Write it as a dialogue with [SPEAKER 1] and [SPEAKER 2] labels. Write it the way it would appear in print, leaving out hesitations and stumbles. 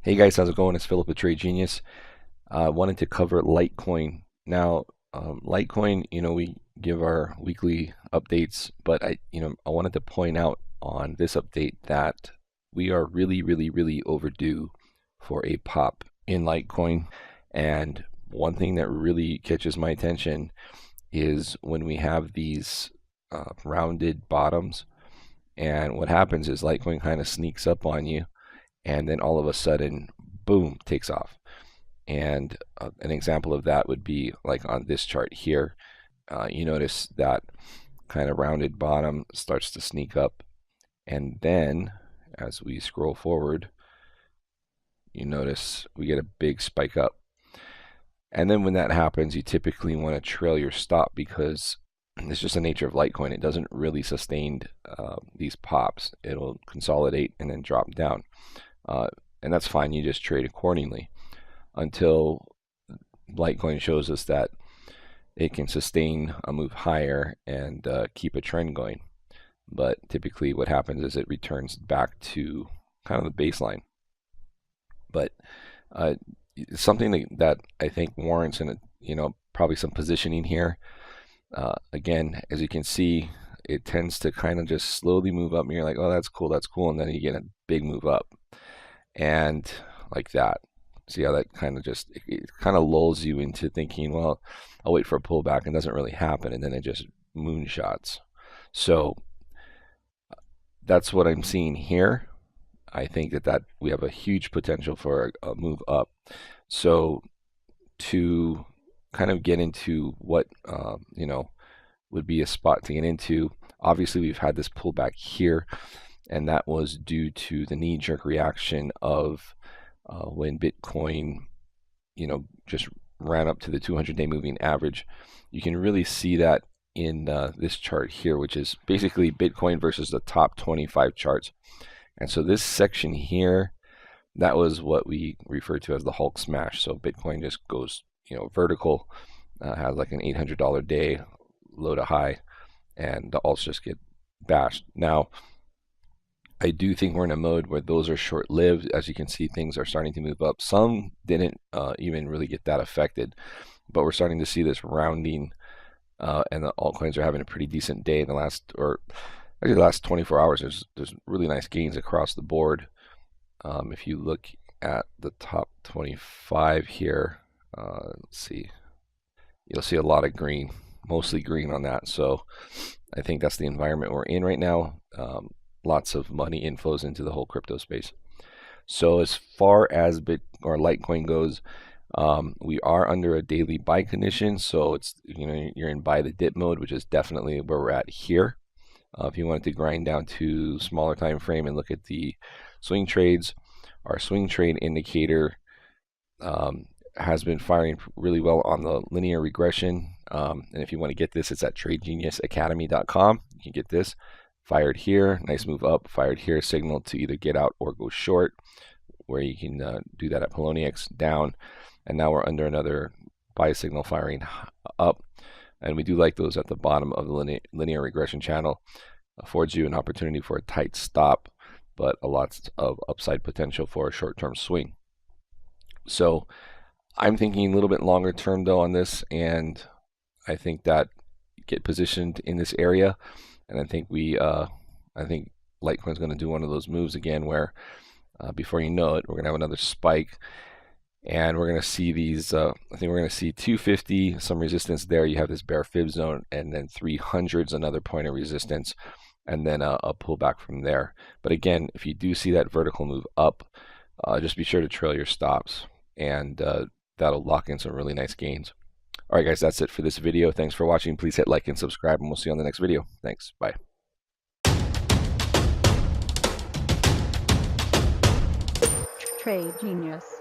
[SPEAKER 1] Hey guys, how's it going? It's Philip, the Trade Genius. I wanted to cover Litecoin. Now, Litecoin, we give our weekly updates, but I wanted to point out on this update that we are really, really, really overdue for a pop in Litecoin. And one thing that really catches my attention is when we have these rounded bottoms, and what happens is Litecoin kind of sneaks up on you and then all of a sudden, boom, takes off. And an example of that would be like on this chart here. You notice that kind of rounded bottom starts to sneak up. And then as we scroll forward, you notice we get a big spike up. And then when that happens, you typically want to trail your stop because it's just the nature of Litecoin. It doesn't really sustain these pops. It'll consolidate and then drop down. And that's fine. You just trade accordingly until Litecoin shows us that it can sustain a move higher and keep a trend going. But typically what happens is it returns back to kind of the baseline. But something that I think warrants probably some positioning here. Again, as you can see, it tends to kind of just slowly move up and you're like, oh, that's cool, and then you get a big move up. And like that, see how that kind of it kind of lulls you into thinking, well, I'll wait for a pullback, and doesn't really happen, and then it just moonshots. So that's what I'm seeing here. I think that we have a huge potential for a move up. So to kind of get into what would be a spot to get into, obviously we've had this pullback here, and that was due to the knee-jerk reaction of when Bitcoin, just ran up to the 200-day moving average. You can really see that in this chart here, which is basically Bitcoin versus the top 25 charts. And so this section here, that was what we refer to as the Hulk smash. So Bitcoin just goes, vertical, has like an $800 day, low to high, and the alts just get bashed. Now, I do think we're in a mode where those are short-lived. As you can see, things are starting to move up. Some didn't even really get that affected, but we're starting to see this rounding, and the altcoins are having a pretty decent day in the last 24 hours. There's really nice gains across the board. If you look at the top 25 here, let's see, you'll see a lot of green, mostly green on that. So I think that's the environment we're in right now. Lots of money inflows into the whole crypto space. So as far as Litecoin goes, we are under a daily buy condition. So it's you're in buy the dip mode, which is definitely where we're at here. If you wanted to grind down to smaller time frame and look at the swing trades, our swing trade indicator has been firing really well on the linear regression. And if you want to get this, it's at tradegeniusacademy.com. You can get this. Fired here, nice move up. Fired here, signal to either get out or go short, where you can do that at Poloniex, down. And now we're under another buy signal firing up. And we do like those at the bottom of the linear regression channel. Affords you an opportunity for a tight stop, but a lot of upside potential for a short-term swing. So I'm thinking a little bit longer term though on this, and I think that get positioned in this area. And I think I think Litecoin's going to do one of those moves again where before you know it, we're going to have another spike. And we're going to see these, I think we're going to see 250, some resistance there. You have this bear fib zone, and then 300's another point of resistance, and then a pullback from there. But again, if you do see that vertical move up, just be sure to trail your stops, and that'll lock in some really nice gains. All right, guys, that's it for this video. Thanks for watching. Please hit like and subscribe, and we'll see you on the next video. Thanks. Bye.
[SPEAKER 2] Trade Genius.